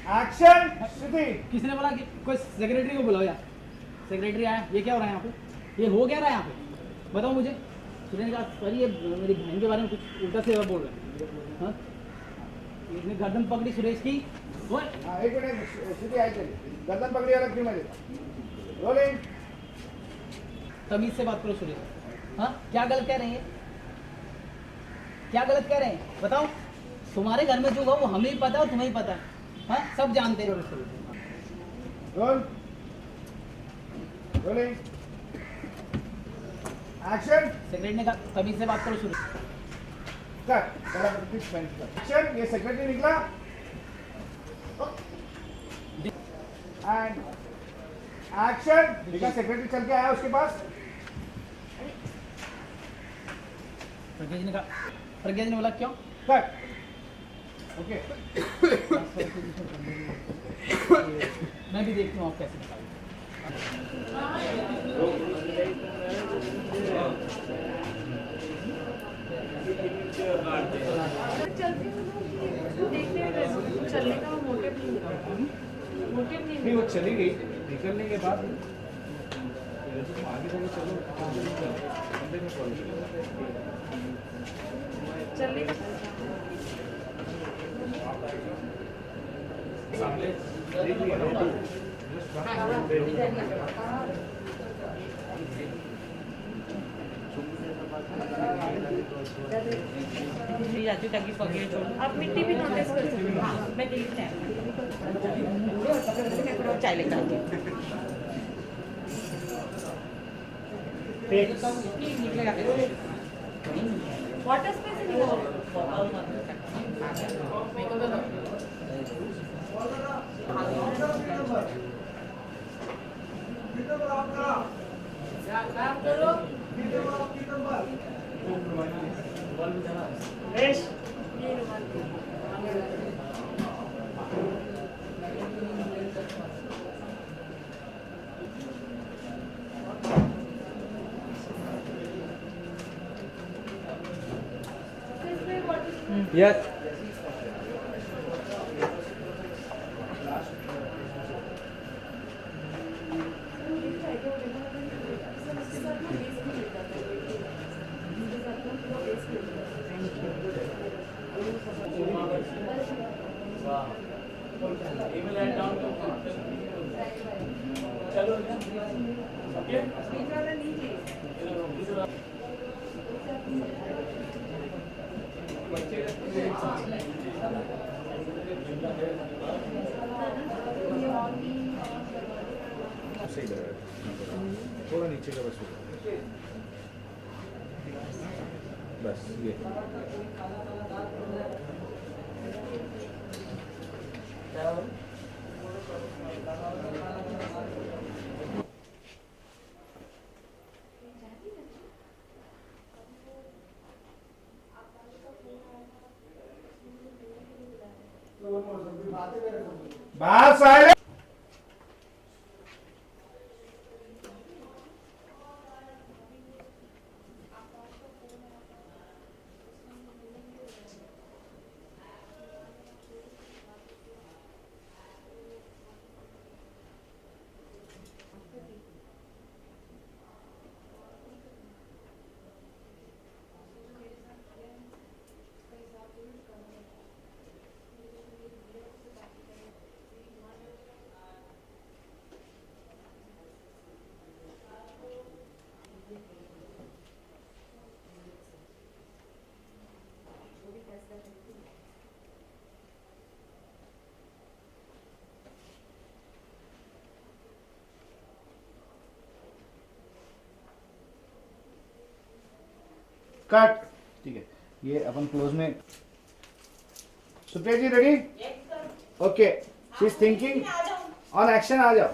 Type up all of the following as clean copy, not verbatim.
Action श्रुति। किसने बोला कि कोई सेक्रेटरी को बुलाओ यार। सेक्रेटरी आया, ये क्या हो रहा है यहाँ पे? ये हो क्या रहा है यहाँ पे? बताओ मुझे। सुरेश ने कहा सर ये मेरी बहन के बारे में कुछ उल्टा सीधा बोल रहे हैं। हाँ? इसने गर्दन पकड़ी सुरेश की। बोल। हाँ एक मिनट श्रुति आई चली। गर्दन पकड़ी वाला क्यों मैं देता? रोलिंग। तमीज से बात करो सुरेश। हाँ क्या गलत कह रहे हैं? क्या गलत कह रहे हैं बताओ। तुम्हारे घर में जो हुआ वो हमें ही पता है और तुम्हें ही पता है। हाँ सब जानते हैं। रोल। रोलिंग। एक्शन। सेक्रेटरी ने कहा तमीज से बात करो सुरेश। कट। पहला पेंट कर। एक्शन। ये सेक्रेटरी निकला एंड एक्शन। देखा सेक्रेटरी चल के आया उसके पास। प्रज्ञा जी ने कहा, प्रज्ञा जी ने बोला क्यों? कट। ओके मैं भी देखती हूँ आप कैसे निकालते चलने का मोटिव नहीं वो चली गई निकलने के बाद आगे चलो चलने का जाती हूँ ताकि पकड़े छोड़। आप मिट्टी भी नोटिस कर सकते हैं। हाँ मैं देखते हैं चाय लेकर आती हूँ। निकलेगा वाटर स्पेस यस सही लग रहा है थोड़ा नीचे का बस ये बात साइलेंट। कट। ठीक है ये अपन क्लोज में। Supriya ji ready? Okay she is thinking on action. आ जाओ।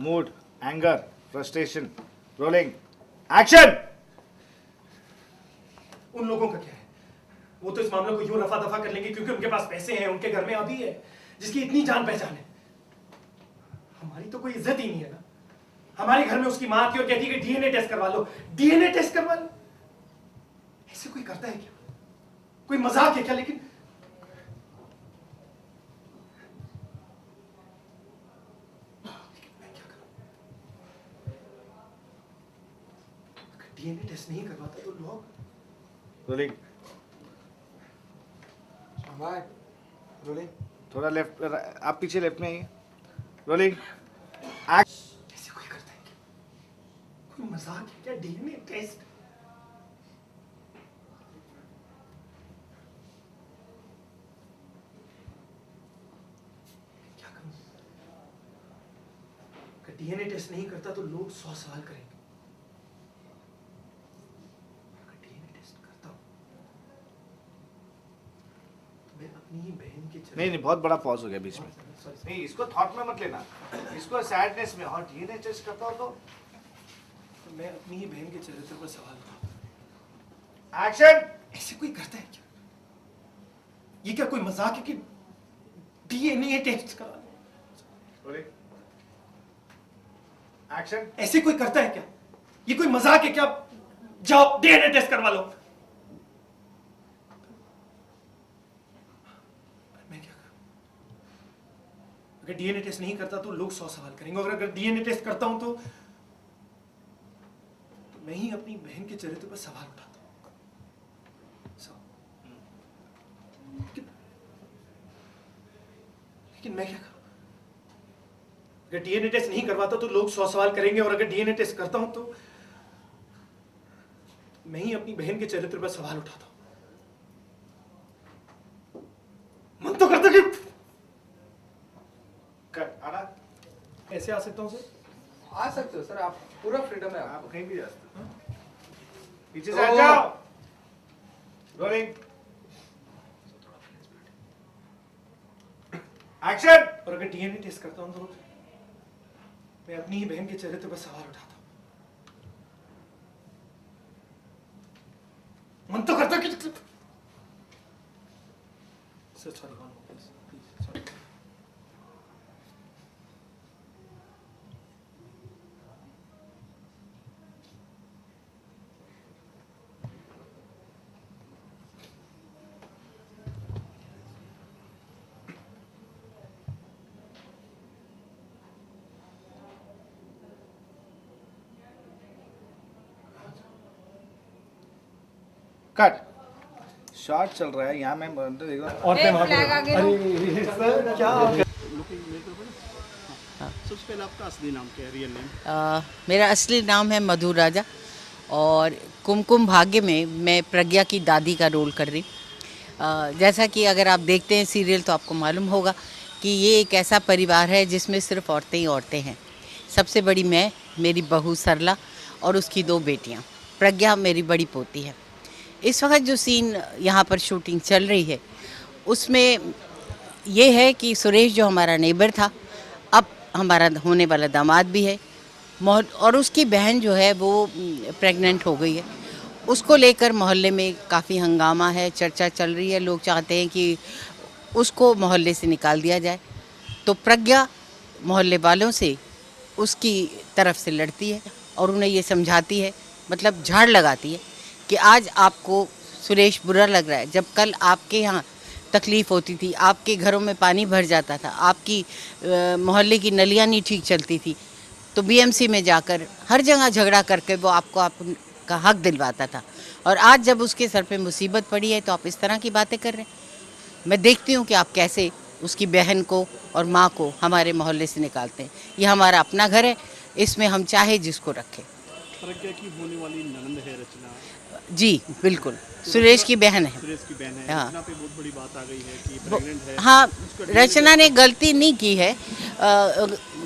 Mood, anger, frustration, rolling, action. उन लोगों का क्या है? वो तो इस मामले को यूं रफा दफा कर लेंगे क्योंकि उनके पास पैसे हैं, उनके घर में अभी है जिसकी इतनी जान पहचान है। हमारी तो कोई इज्जत ही नहीं है ना। हमारे घर में उसकी मां आती और कहती है कि डीएनए टेस्ट करवा लो, डीएनए टेस्ट करवा लो। ऐसे कोई करता है क्या? कोई मजाक है क्या? लेकिन मैं क्या करूं? अगर डीएनए टेस्ट नहीं करवाता तो लोग रोलिंग, भाई रोलिंग। थोड़ा लेफ्ट, आप पीछे लेफ्ट में आइए। Rolling, action. ऐसे कोई करता है क्या? कोई मजाक है क्या? DNA test? क्या करूं? अगर डीएनए टेस्ट नहीं करता तो लोग 100 सवाल करेंगे। अगर डीएनए टेस्ट करता हूं तो मैं अपनी ही बहन के नहीं नहीं, बहुत बड़ा पॉज हो गया बीच में। सॉरी नहीं, इसको थॉट में मत लेना, इसको सैडनेस में। और डीएनए टेस्ट करता हो तो मैं अपनी ही बहन के चरित्र पर सवाल उठाता हूं। एक्शन। ऐसे कोई करता है क्या? ये क्या कोई मजाक है कि डीएनए टेस्ट करा लो? Rolling, action. ऐसे कोई करता है क्या? ये कोई मजाक है क्या? जाओ डीएनए टेस्ट करवा लो। मैं क्या करूं? अगर डीएनए टेस्ट नहीं करता तो लोग 100 सवाल करेंगे, और अगर डीएनए टेस्ट करता हूं तो मैं ही अपनी बहन के चरित्र पर सवाल उठाता हूं। लेकिन मैं क्या करूं? अगर डीएनए टेस्ट नहीं करवाता तो लोग 100 सवाल करेंगे, और अगर डीएनए टेस्ट करता हूं तो मैं ही अपनी बहन के चरित्र पर सवाल उठाता हूं। मन तो करता कि कट। आना, ऐसे आ सकता हूं सर? आ सकते हो सर, आप पूरा फ्रीडम है आप आपको। कहीं भी जा सकते हो। पीछे से हट जाओ। Rolling, action. और अगर डीएनए टेस्ट करता हूं तो मैं अपनी ही बहन के चरित्र पर सवाल उठाता हूं। मन तो करता कि sir, sorry, please, sorry. Cut. Shot चल रहा है यहाँ, मैं देख रहा हूँ। और मैं वहां सबसे पहले आपका असली नाम क्या है, रियल नेम? मेरा असली नाम है मधु राजा और कुमकुम भाग्य में मैं प्रज्ञा की दादी का रोल कर रही हूँ। जैसा कि अगर आप देखते हैं सीरियल तो आपको मालूम होगा कि ये एक ऐसा परिवार है जिसमें सिर्फ औरतें ही औरतें हैं। सबसे बड़ी मैं, मेरी बहू सरला और उसकी 2 बेटियाँ। प्रज्ञा मेरी बड़ी पोती है। इस वक्त जो सीन यहाँ पर शूटिंग चल रही है उसमें ये है कि सुरेश जो हमारा नेबर था अब हमारा होने वाला दामाद भी है, और उसकी बहन जो है वो प्रेग्नेंट हो गई है। उसको लेकर मोहल्ले में काफ़ी हंगामा है, चर्चा चल रही है। लोग चाहते हैं कि उसको मोहल्ले से निकाल दिया जाए। तो प्रज्ञा मोहल्ले वालों से उसकी तरफ से लड़ती है और उन्हें ये समझाती है, मतलब झाड़ लगाती है कि आज आपको सुरेश बुरा लग रहा है। जब कल आपके यहाँ तकलीफ़ होती थी, आपके घरों में पानी भर जाता था, आपकी मोहल्ले की नलियाँ नहीं ठीक चलती थी, तो बीएमसी में जाकर हर जगह झगड़ा करके वो आपको आपका हक दिलवाता था। और आज जब उसके सर पे मुसीबत पड़ी है तो आप इस तरह की बातें कर रहे हैं। मैं देखती हूँ कि आप कैसे उसकी बहन को और माँ को हमारे मोहल्ले से निकालते हैं। ये हमारा अपना घर है, इसमें हम चाहे जिसको रखें। प्रज्ञा की होने वाली ननंद है रचना, जी बिल्कुल, सुरेश की बहन है। सुरेश की बहन है। हाँ। रचना पे बहुत बड़ी बात आ गई है कि प्रेग्नेंट है। हाँ, उसका रचना ने गलती नहीं की है,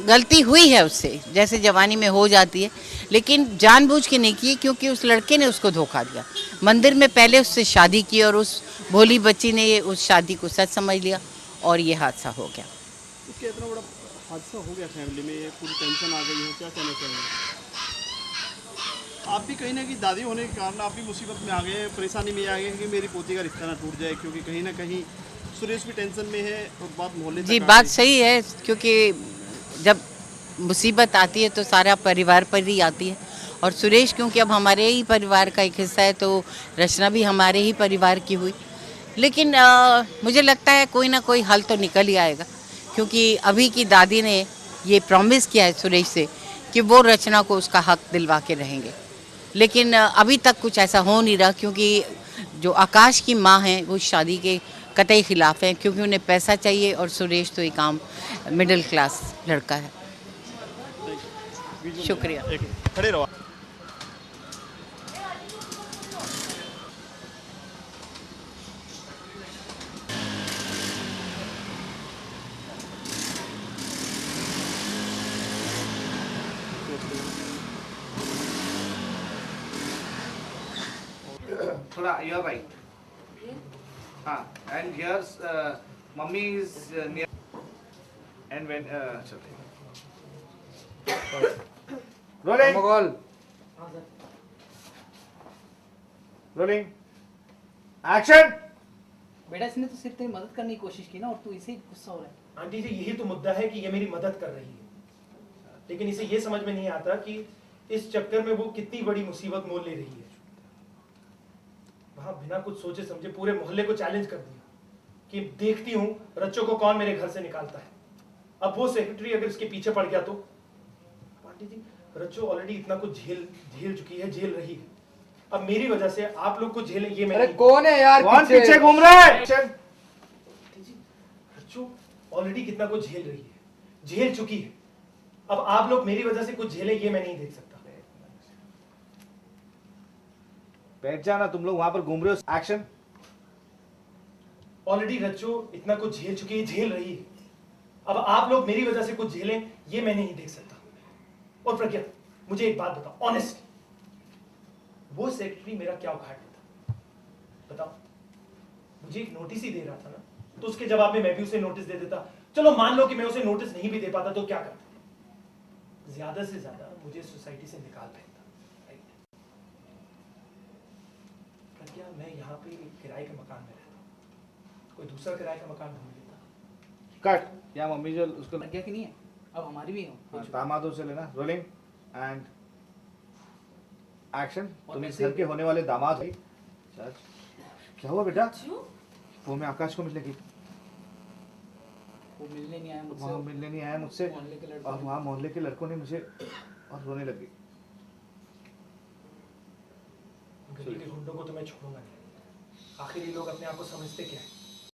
गलती हुई है उससे, जैसे जवानी में हो जाती है, लेकिन जानबूझ के नहीं की, क्योंकि उस लड़के ने उसको धोखा दिया। मंदिर में पहले उससे शादी की और उस भोली बच्ची ने उस शादी को सच समझ लिया और ये हादसा हो गया। उसका इतना बड़ा हादसा हो गया फैमिली में, ये पूरी टेंशन आ गई है, क्या कहना चाहेंगे? आप भी कहीं ना कहीं दादी होने के कारण आप भी मुसीबत में आ गए, परेशानी में आ गए कि मेरी पोती का रिश्ता ना टूट जाए, क्योंकि कहीं ना कहीं सुरेश भी टेंशन में है और बात मोहल्ले जी तक आ बात गई। सही है, क्योंकि जब मुसीबत आती है तो सारा परिवार पर ही आती है, और सुरेश क्योंकि अब हमारे ही परिवार का एक हिस्सा है तो रचना भी हमारे ही परिवार की हुई। लेकिन मुझे लगता है कोई ना कोई हल तो निकल ही आएगा, क्योंकि अभी की दादी ने ये प्रॉमिस किया है सुरेश से कि वो रचना को उसका हक दिलवा के रहेंगे। लेकिन अभी तक कुछ ऐसा हो नहीं रहा, क्योंकि जो आकाश की माँ हैं वो शादी के कतई खिलाफ हैं, क्योंकि उन्हें पैसा चाहिए और सुरेश तो एक आम मिडिल क्लास लड़का है। शुक्रिया। एक खड़े रहो। थोड़ा you are right. हाँ, and here's mummy is near. And when चलते हैं. Rolling. मगोल Rolling. Action. बेटा इसने तो सिर्फ तेरी मदद करने की कोशिश की ना, और तू इसे ही गुस्सा हो रहा है। आंटी जी, यही तो मुद्दा है कि ये मेरी मदद कर रही है, लेकिन इसे ये समझ में नहीं आता कि इस चक्कर में वो कितनी बड़ी मुसीबत मोल ले रही है। वहां बिना कुछ सोचे समझे पूरे मोहल्ले को चैलेंज कर दिया कि देखती हूँ रच्चों को कौन मेरे घर से निकालता है। अब वो सेक्रेटरी अगर इसके पीछे पड़ गया तो आंटी जी, रच्चो ऑलरेडी इतना कुछ झेल चुकी है, झेल रही है। अब मेरी वजह से आप लोग को झेलें ये मैं अरे नहीं। कौन है यार कौन पीछे घूम रहा है? आंटी जी, रच्चो ऑलरेडी कितना कुछ झेल रही है, झेल चुकी है। अब आप लोग मेरी वजह से कुछ झेले ये मैं नहीं देख सकता। बैठ जाना, तुम लोग वहां पर घूम रहे हो। एक्शन। ऑलरेडी रच्चो इतना कुछ झेल चुकी है, झेल रही है। अब आप लोग मेरी वजह से कुछ झेलें ये मैं नहीं देख सकता। और प्रज्ञा, मुझे एक बात बताओ ऑनेस्टली, वो सेक्रेटरी मेरा क्या उखाड़ देता? बताओ, मुझे एक नोटिस ही दे रहा था ना, तो उसके जवाब में मैं भी उसे नोटिस दे देता। चलो मान लो कि मैं उसे नोटिस नहीं भी दे पाता तो क्या करता? ज्यादा से ज्यादा मुझे सोसाइटी से निकाल देता। प्रज्ञा, मैं यहाँ पे एक किराए के मकान में रहता हूँ, कोई दूसरा किराए का मकान ढूंढ लेता। कट। या मम्मी जो उसको प्रज्ञा की नहीं है, अब हमारी भी हो। दामादों से लेना। Rolling and action. तुम इस कैसे- घर के होने वाले दामाद हो। क्या हुआ बेटा? वो मैं आकाश को मिलने की, वो मिलने नहीं आया मुझसे, वहाँ मिलने नहीं आया मुझसे, मोहल्ले के लड़कों और ने। वहाँ मोहल्ले के लड़कों ने मुझे, और रोने लगी। गली के गुंडों को तो मैं छोड़ूंगा नहीं। आखिर ये लोग अपने आप को समझते क्या है?